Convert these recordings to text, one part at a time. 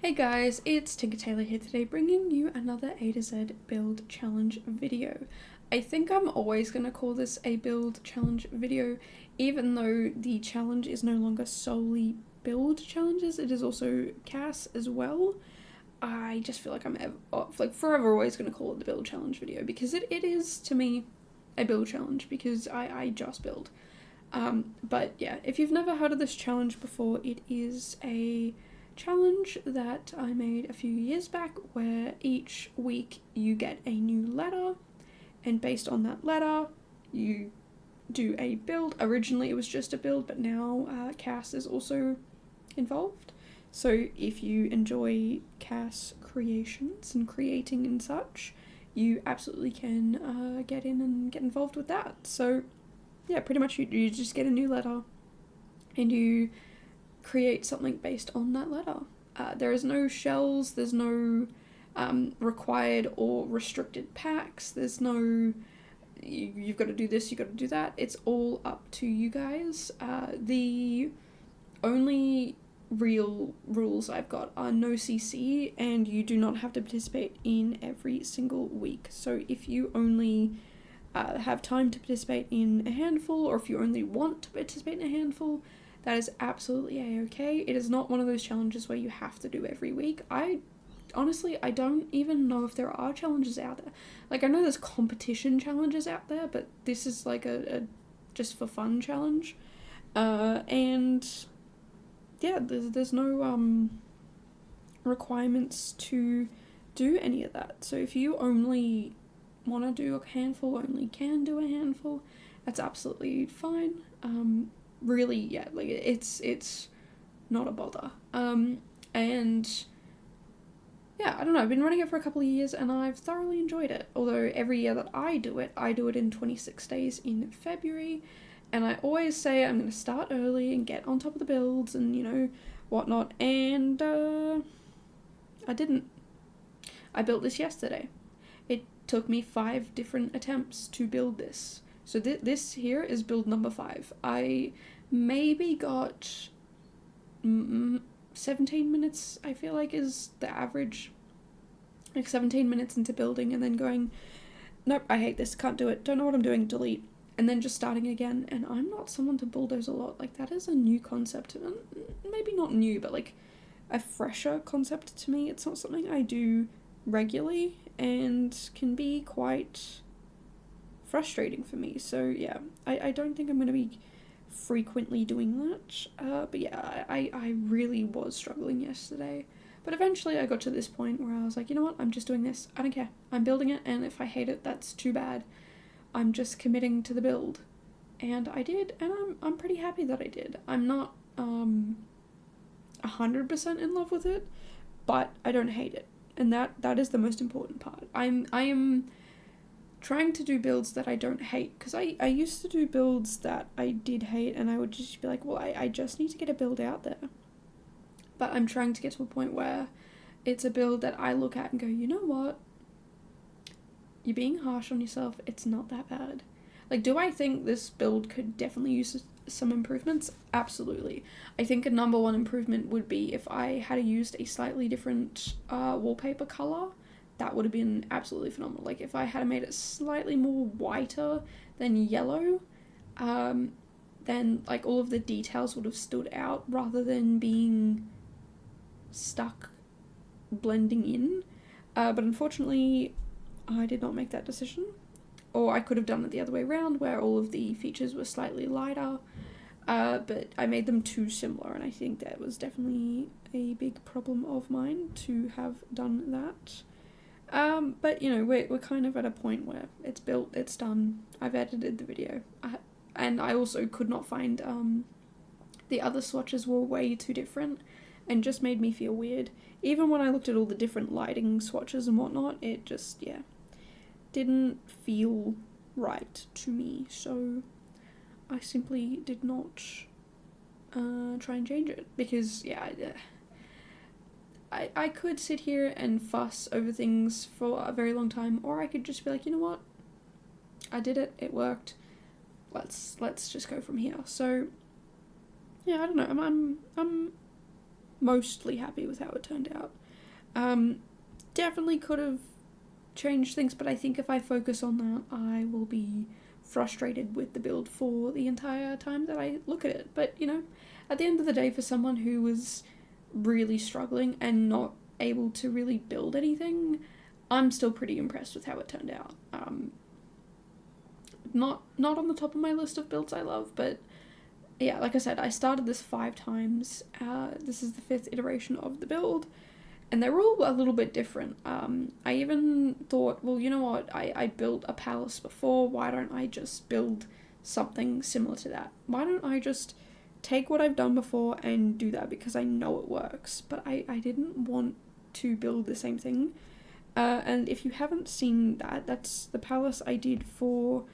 Hey guys, it's Tinker Tailor here today, bringing you another A to Z build challenge video. I think I'm always going to call this a build challenge video, even though the challenge is no longer solely build challenges, it is also CAS as well. I just feel like I'm forever always going to call it the build challenge video, because it is, to me, a build challenge, because I just build. But yeah, if you've never heard of this challenge before, it is a challenge that I made a few years back where each week you get a new letter, and based on that letter you do a build. Originally it was just a build, but now CAS is also involved. So if you enjoy CAS creations and creating and such, you absolutely can get in and get involved with that. So yeah, pretty much you just get a new letter and you create something based on that letter. There is no shells, there's no required or restricted packs, there's no you've got to do this, you've got to do that. It's all up to you guys. The only real rules I've got are no CC, and you do not have to participate in every single week. So if you only have time to participate in a handful, or if you only want to participate in a handful, that is absolutely a-okay. It is not one of those challenges where you have to do every week. Honestly, I don't even know if there are challenges out there. Like, I know there's competition challenges out there, but this is like a just for fun challenge. And yeah, there's no requirements to do any of that. So if you only want to do a handful, only can do a handful, that's absolutely fine. Really, yeah, like it's not a bother. And yeah, I don't know, I've been running it for a couple of years and I've thoroughly enjoyed it. Although every year that I do it in 26 days in February, and I always say I'm going to start early and get on top of the builds and, you know, whatnot, and I didn't. I built this yesterday. It took me 5 different attempts to build this. So this here is build number 5. I maybe got 17 minutes, I feel like, is the average. Like 17 minutes into building and then going, nope, I hate this, can't do it, don't know what I'm doing, delete. And then just starting again. And I'm not someone to bulldoze a lot. Like, that is a new concept. Maybe not new, but like a fresher concept to me. It's not something I do regularly and can be quite frustrating for me. So yeah, I don't think I'm going to be frequently doing that. But yeah, I really was struggling yesterday. But eventually I got to this point where I was like, you know what, I'm just doing this. I don't care. I'm building it, and if I hate it, that's too bad. I'm just committing to the build. And I did, and I'm pretty happy that I did. I'm not 100% in love with it, but I don't hate it. And that is the most important part. I am trying to do builds that I don't hate, because I used to do builds that I did hate, and I would just be like, well, I just need to get a build out there. But I'm trying to get to a point where it's a build that I look at and go, you know what? You're being harsh on yourself. It's not that bad. Like, do I think this build could definitely use some improvements? Absolutely. I think a number one improvement would be if I had used a slightly different wallpaper color. That would have been absolutely phenomenal. Like, if I had made it slightly more whiter than yellow, then like all of the details would have stood out rather than being stuck blending in. But unfortunately, I did not make that decision. Or I could have done it the other way around, where all of the features were slightly lighter. But I made them too similar, and I think that was definitely a big problem of mine to have done that. But you know, we're kind of at a point where it's built, it's done. I've edited the video, and I also could not find the other swatches were way too different, and just made me feel weird. Even when I looked at all the different lighting swatches and whatnot, it just didn't feel right to me. So I simply did not try and change it, because I could sit here and fuss over things for a very long time, or I could just be like, you know what, I did it, it worked, let's just go from here. So yeah, I don't know, I'm mostly happy with how it turned out. Definitely could have changed things, but I think if I focus on that, I will be frustrated with the build for the entire time that I look at it. But, you know, at the end of the day, for someone who was really struggling and not able to really build anything, I'm still pretty impressed with how it turned out. Not on the top of my list of builds I love, but yeah, like I said, I started this 5 times. This is the 5th iteration of the build, and they're all a little bit different. I even thought, well, you know what, I built a palace before, why don't I just build something similar to that? Why don't I just take what I've done before and do that, because I know it works, but I didn't want to build the same thing. And if you haven't seen that, that's the palace I did for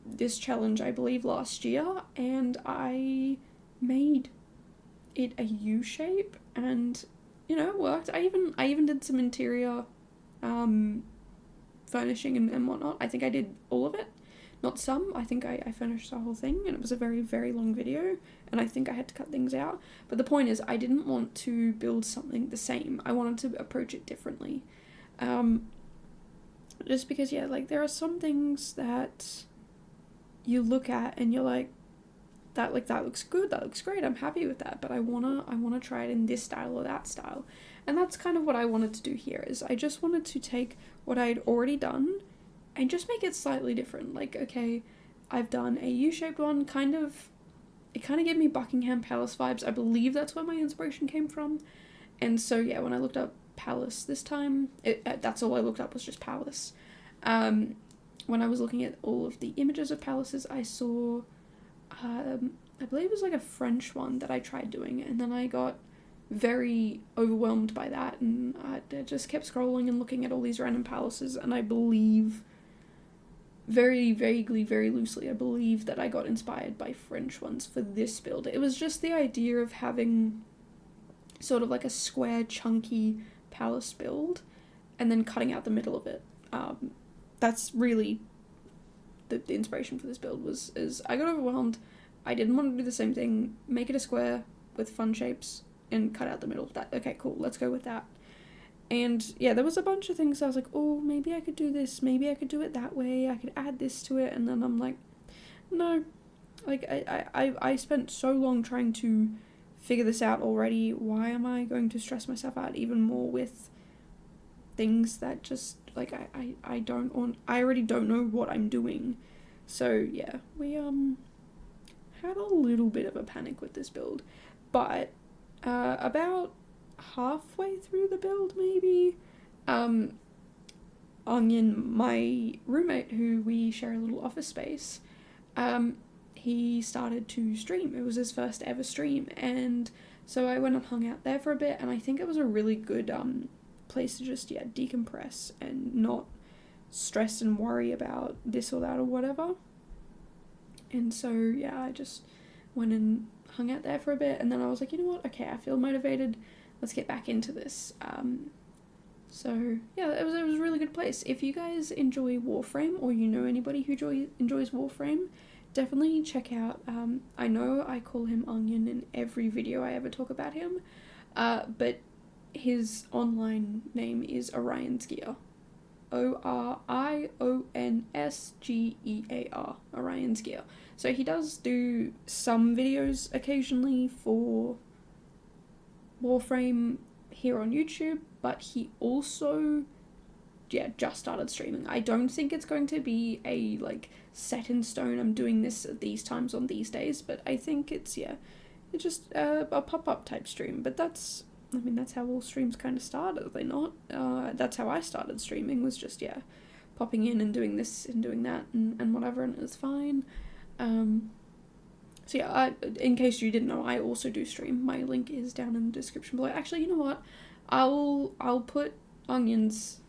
this challenge, I believe, last year, and I made it a U shape, and you know, it worked. I even did some interior furnishing and whatnot. I think I did all of it, not some. I think I finished the whole thing, and it was a very, very long video, and I think I had to cut things out. But the point is, I didn't want to build something the same. I wanted to approach it differently. Just because, yeah, like, there are some things that you look at and you're like, that looks good, that looks great, I'm happy with that, but I wanna try it in this style or that style. And that's kind of what I wanted to do here, is I just wanted to take what I'd already done and just make it slightly different. Like, okay, I've done a U-shaped one, it kind of gave me Buckingham Palace vibes. I believe that's where my inspiration came from. And so, yeah, when I looked up palace this time, that's all I looked up, was just palace. When I was looking at all of the images of palaces, I saw, I believe it was like a French one that I tried doing, and then I got very overwhelmed by that, and I just kept scrolling and looking at all these random palaces, and I believe, very vaguely, very loosely, I believe that I got inspired by French ones for this build. It was just the idea of having sort of like a square, chunky palace build, and then cutting out the middle of it. That's really the inspiration for this build, is I got overwhelmed. I didn't want to do the same thing, make it a square with fun shapes and cut out the middle. That, okay, cool, let's go with that. And yeah, there was a bunch of things I was like, oh, maybe I could do this, maybe I could do it that way, I could add this to it, and then I'm like, no, like, I spent so long trying to figure this out already, why am I going to stress myself out even more with things that just, like, I already don't know what I'm doing. So yeah, we had a little bit of a panic with this build, but about halfway through the build, maybe, Onion, my roommate, who we share a little office space, he started to stream. It was his first ever stream, and so I went and hung out there for a bit, and I think it was a really good place to just, yeah, decompress and not stress and worry about this or that or whatever. And so, yeah, I just went and hung out there for a bit, and then I was like, you know what, okay, I feel motivated, let's get back into this. So yeah, it was a really good place. If you guys enjoy Warframe, or you know anybody who enjoys Warframe, definitely check out, I know I call him Onion in every video I ever talk about him, but his online name is Orion's Gear. ORIONSGEAR, Orion's Gear. So he does do some videos occasionally for Warframe here on YouTube, but he also, yeah, just started streaming. I don't think it's going to be a, like, set in stone, I'm doing this at these times on these days, but I think it's, yeah, it's just a pop-up type stream. But that's, I mean, that's how all streams kind of start, are they not? That's how I started streaming, was just, yeah, popping in and doing this and doing that and whatever, and it was fine. So yeah, in case you didn't know, I also do stream. My link is down in the description below. Actually, you know what? I'll put Onion's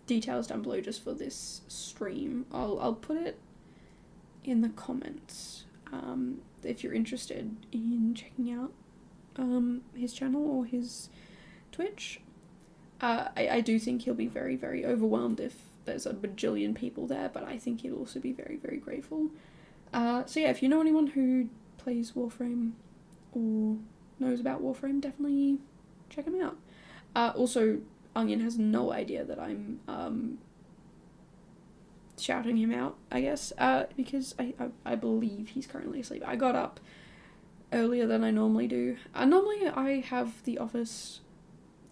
details down below just for this stream. I'll put it in the comments if you're interested in checking out his channel or his Twitch. I do think he'll be very, very overwhelmed if there's a bajillion people there, but I think he'll also be very, very grateful. So yeah, if you know anyone who plays Warframe, or knows about Warframe, definitely check him out. Also, Onion has no idea that I'm shouting him out, I guess, because I believe he's currently asleep. I got up earlier than I normally do. Normally I have the office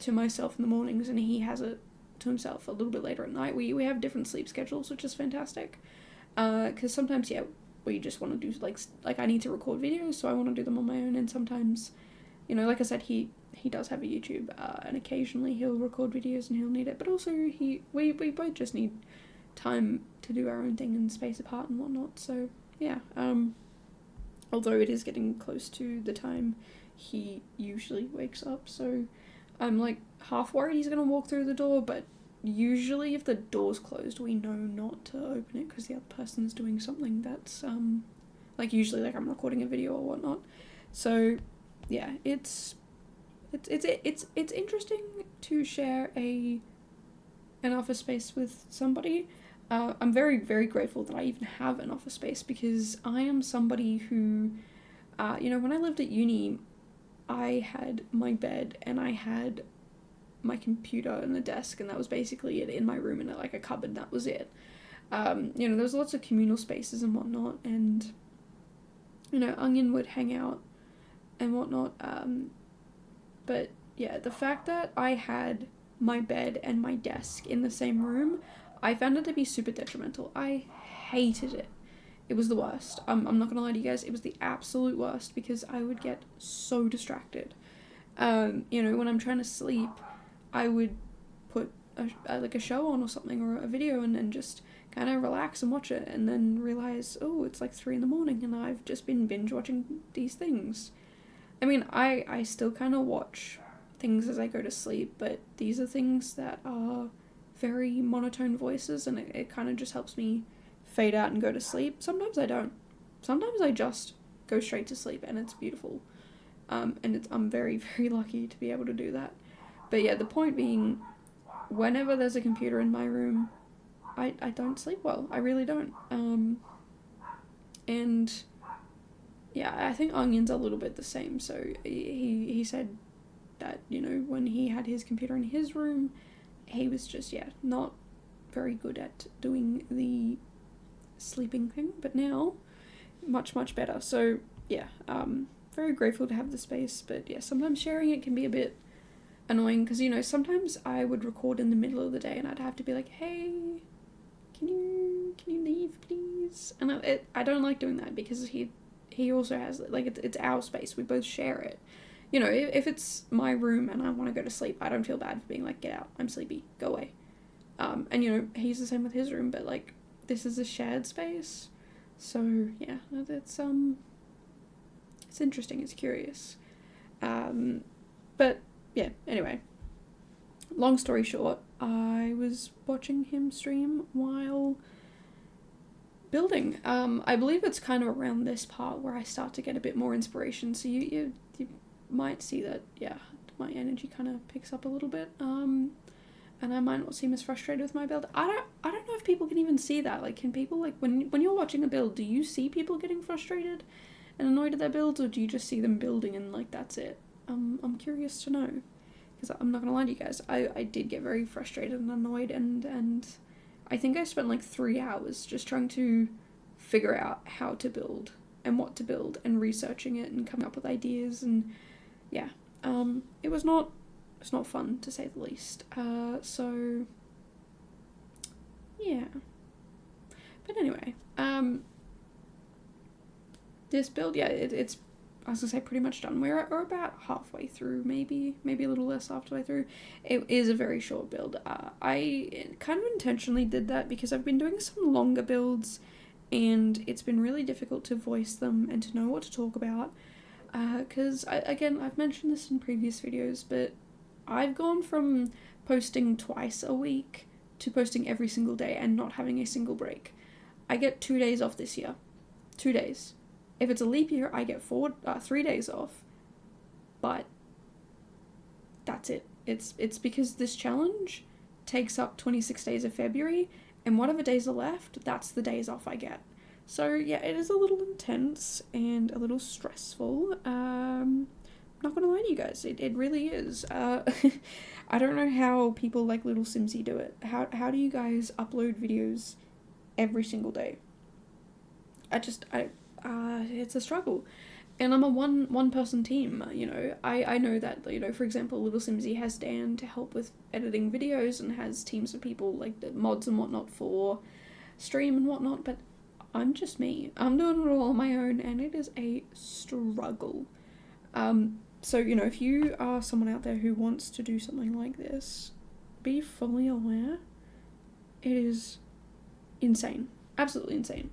to myself in the mornings, and he has it to himself a little bit later at night. We have different sleep schedules, which is fantastic. Because sometimes, yeah, we just want to do, like I need to record videos, so I want to do them on my own, and sometimes, you know, like I said, he does have a YouTube, and occasionally he'll record videos and he'll need it, but also we both just need time to do our own thing and space apart and whatnot, so, yeah, although it is getting close to the time he usually wakes up, so I'm, like, half worried he's gonna walk through the door, but usually if the door's closed, we know not to open it because the other person's doing something that's, like, usually, like, I'm recording a video or whatnot. So, yeah, it's interesting to share an office space with somebody. I'm very, very grateful that I even have an office space because I am somebody who, you know, when I lived at uni, I had my bed and I had my computer and the desk, and that was basically it in my room, and like a cupboard, and that was it. You know, there was lots of communal spaces and whatnot, and, you know, Onion would hang out and whatnot, but yeah, the fact that I had my bed and my desk in the same room, I found it to be super detrimental. I hated it. It was the worst. I'm not gonna lie to you guys, it was the absolute worst because I would get so distracted. You know, when I'm trying to sleep, I would put a show on or something, or a video, and then just kind of relax and watch it, and then realize, oh, it's like 3 a.m. and I've just been binge watching these things. I mean, I still kind of watch things as I go to sleep, but these are things that are very monotone voices, and it kind of just helps me fade out and go to sleep. Sometimes I don't. Sometimes I just go straight to sleep, and it's beautiful. And I'm very, very lucky to be able to do that. But yeah, the point being, whenever there's a computer in my room, I don't sleep well. I really don't. And yeah, I think Onion's a little bit the same. So he said that, you know, when he had his computer in his room, he was just, yeah, not very good at doing the sleeping thing. But now, much, much better. So yeah, very grateful to have the space. But yeah, sometimes sharing it can be a bit annoying because, you know, sometimes I would record in the middle of the day and I'd have to be like, hey, can you leave, please? And I don't like doing that because he also has, like, it's our space, we both share it. You know, if it's my room and I want to go to sleep, I don't feel bad for being like, get out, I'm sleepy, go away. And, you know, he's the same with his room, but, like, this is a shared space, so yeah, it's interesting, it's curious. But yeah, anyway, long story short, I was watching him stream while building. I believe it's kind of around this part where I start to get a bit more inspiration, so you might see that, yeah, my energy kind of picks up a little bit, and I might not seem as frustrated with my build. I don't know if people can even see that. Like, can people, like, when you're watching a build, do you see people getting frustrated and annoyed at their builds, or do you just see them building and, like, that's it? I'm curious to know, because I'm not gonna lie to you guys, I did get very frustrated and annoyed, and I think I spent like 3 hours just trying to figure out how to build and what to build and researching it and coming up with ideas, and yeah, it's not fun, to say the least. So yeah, but anyway, this build, yeah, it's, I was gonna say, pretty much done. We're about halfway through, maybe a little less halfway through. It is a very short build. I kind of intentionally did that because I've been doing some longer builds, and it's been really difficult to voice them and to know what to talk about. Because, again, I've mentioned this in previous videos, but I've gone from posting twice a week to posting every single day and not having a single break. I get 2 days off this year. 2 days. If it's a leap year, I get 3 days off, but that's it. It's because this challenge takes up 26 days of February, and whatever days are left, that's the days off I get. So yeah, it is a little intense and a little stressful. Not gonna lie to you guys, it really is. I don't know how people like Little Simsy do it. How do you guys upload videos every single day? It's a struggle. And I'm a one person team, you know. I know that, you know, for example, Little Simsy has Dan to help with editing videos and has teams of people like the mods and whatnot for stream and whatnot, but I'm just me. I'm doing it all on my own and it is a struggle. So, you know, if you are someone out there who wants to do something like this, be fully aware it is insane. Absolutely insane.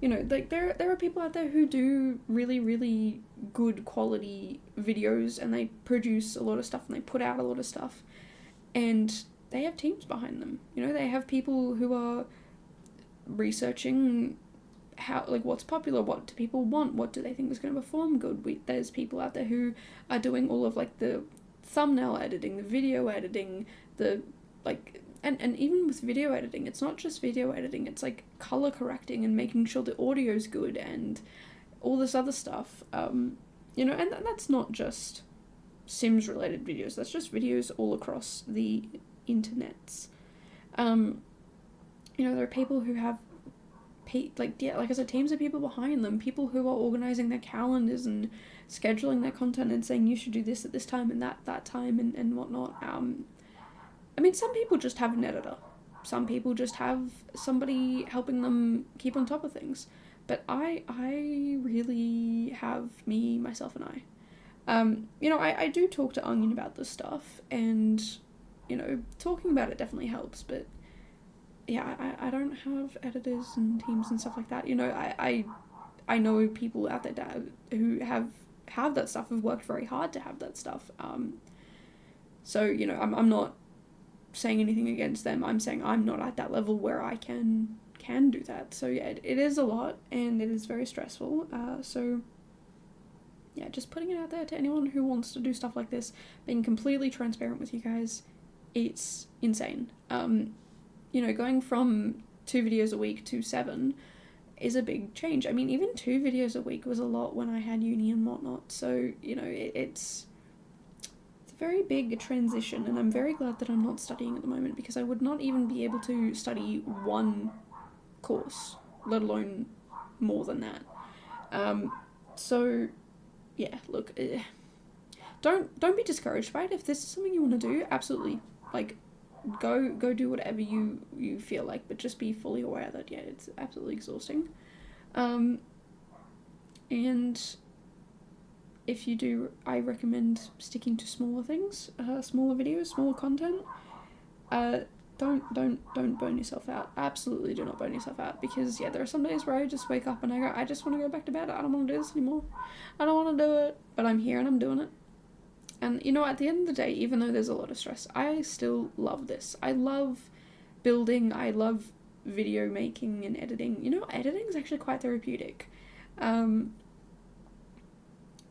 You know, like there are people out there who do really, really good quality videos and they produce a lot of stuff and they put out a lot of stuff and they have teams behind them. You know, they have people who are researching how, like, what's popular, what do people want, what do they think is going to perform good. There's people out there who are doing all of like the thumbnail editing, the video editing, the like, and even with video editing, it's not just video editing, it's like color correcting and making sure the audio's good and all this other stuff. You know, and that's not just Sims related videos, that's just videos all across the internets. You know, there are people who have like I said, teams of people behind them, people who are organizing their calendars and scheduling their content and saying you should do this at this time and that time and whatnot. I mean, some people just have an editor. Some people just have somebody helping them keep on top of things. But I really have me, myself, and I. You know, I do talk to Onion about this stuff, and, you know, talking about it definitely helps, but yeah, I don't have editors and teams and stuff like that. You know, I know people out there who have that stuff, have worked very hard to have that stuff. So, you know, I'm not saying anything against them. I'm saying I'm not at that level where I can do that. So yeah, it is a lot and it is very stressful. So yeah, just putting it out there to anyone who wants to do stuff like this, being completely transparent with you guys, it's insane. You know, going from 2 videos a week to 7 is a big change. I mean, even 2 videos a week was a lot when I had uni and whatnot. So, you know, it's a very big transition, and I'm very glad that I'm not studying at the moment because I would not even be able to study one course, let alone more than that. So, yeah, look, don't be discouraged by it. If this is something you want to do, absolutely, like, go do whatever you feel like, but just be fully aware that yeah, it's absolutely exhausting. And if you do, I recommend sticking to smaller things, smaller videos, smaller content. Don't burn yourself out. Absolutely do not burn yourself out, because yeah, there are some days where I just wake up and I go, I just want to go back to bed. I don't want to do this anymore. I don't want to do it, but I'm here and I'm doing it. And, you know, at the end of the day, even though there's a lot of stress, I still love this. I love building, I love video making and editing. You know, editing is actually quite therapeutic. You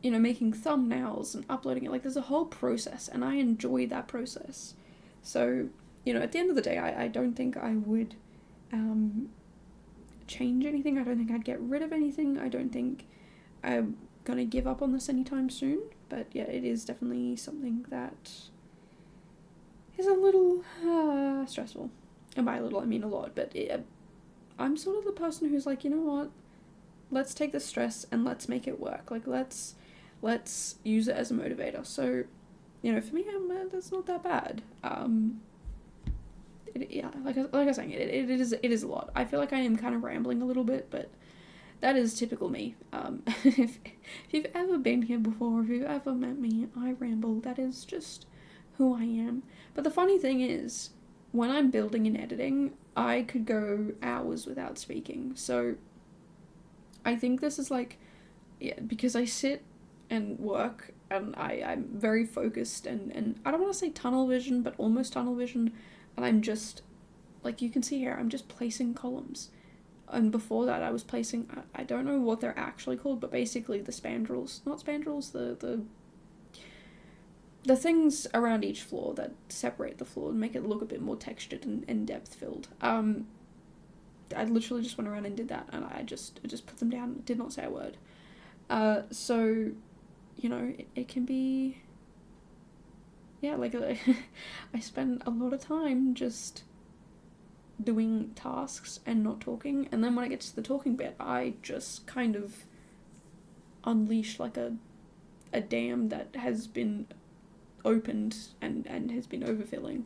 know, making thumbnails and uploading it, like, there's a whole process, and I enjoy that process. So, you know, at the end of the day, I don't think I would change anything. I don't think I'd get rid of anything. I don't think I'm gonna give up on this anytime soon. But yeah, it is definitely something that is a little stressful. And by a little, I mean a lot. But I'm sort of the person who's like, you know what? Let's take the stress and let's make it work. Like, let's use it as a motivator. So, you know, for me, that's not that bad. Yeah, like I was saying, it is a lot. I feel like I am kind of rambling a little bit, but that is typical me. If you've ever been here before, if you've ever met me, I ramble. That is just who I am. But the funny thing is, when I'm building and editing, I could go hours without speaking. So I think this is like, yeah, because I sit and work and I'm very focused and I don't want to say tunnel vision, but almost tunnel vision. And I'm just, like you can see here, I'm just placing columns. And before that, I was placing, I don't know what they're actually called, but basically the spandrels, not spandrels, the things around each floor that separate the floor and make it look a bit more textured and depth-filled. I literally just went around and did that, and I just put them down, did not say a word. So, you know, it can be, yeah, like, I spend a lot of time just doing tasks and not talking, and then when I get to the talking bit, I just kind of unleash like a dam that has been opened and has been overfilling.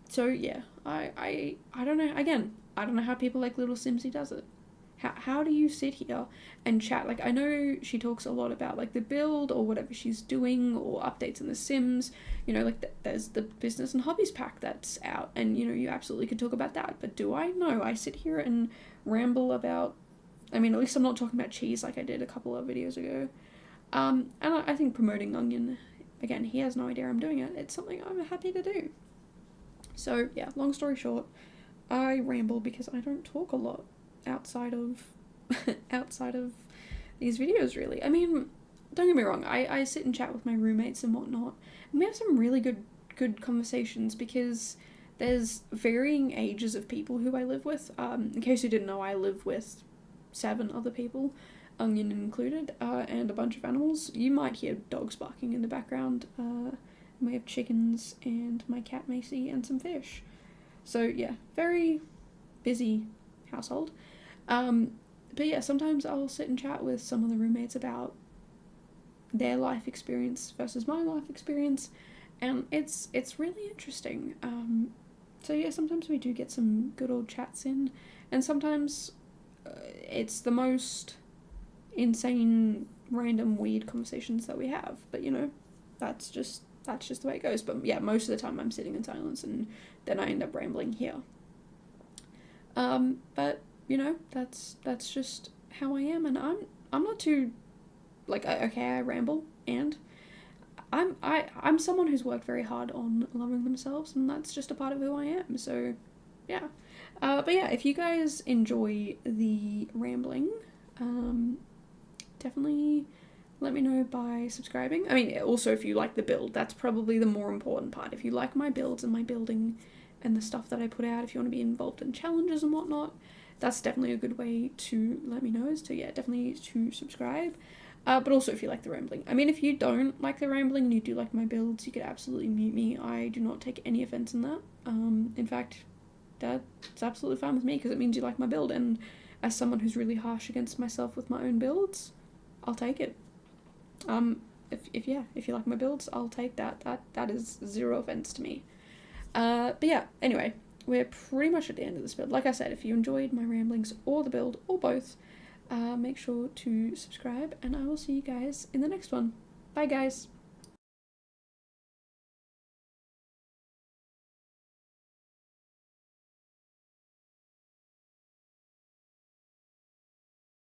So yeah, I don't know, again, I don't know how people like Little Simsy does it. How do you sit here and chat? Like, I know she talks a lot about, like, the build or whatever she's doing or updates in The Sims. You know, like, there's the business and hobbies pack that's out, and, you know, you absolutely could talk about that. But do I? No, I sit here and ramble about, I mean, at least I'm not talking about cheese like I did a couple of videos ago. And I think promoting Onion, again, he has no idea I'm doing it. It's something I'm happy to do. So, yeah, long story short, I ramble because I don't talk a lot outside of these videos, really. I mean, don't get me wrong, I sit and chat with my roommates and whatnot, and we have some really good conversations because there's varying ages of people who I live with. In case you didn't know, I live with 7 other people, Onion included, and a bunch of animals. You might hear dogs barking in the background. We have chickens and my cat Macy and some fish. So yeah, very busy household. But yeah, sometimes I'll sit and chat with some of the roommates about their life experience versus my life experience, and it's really interesting. So yeah, sometimes we do get some good old chats in, and sometimes it's the most insane, random, weird conversations that we have. But you know, that's just the way it goes. But yeah, most of the time I'm sitting in silence, and then I end up rambling here. But you know, that's just how I am, and I'm not too, like, okay, I ramble, and I'm someone who's worked very hard on loving themselves, and that's just a part of who I am. So yeah. But yeah, if you guys enjoy the rambling, definitely let me know by subscribing. I mean, also if you like the build, that's probably the more important part. If you like my builds and my building and the stuff that I put out, if you want to be involved in challenges and whatnot, that's definitely a good way to let me know, is to, yeah, definitely to subscribe. But also if you like the rambling. I mean, if you don't like the rambling and you do like my builds, you could absolutely mute me. I do not take any offense in that. In fact, that's absolutely fine with me, because it means you like my build, and as someone who's really harsh against myself with my own builds, I'll take it. If you like my builds, I'll take that. That is zero offense to me. But yeah, anyway, we're pretty much at the end of this build. Like I said, if you enjoyed my ramblings or the build or both, make sure to subscribe, and I will see you guys in the next one. Bye, guys.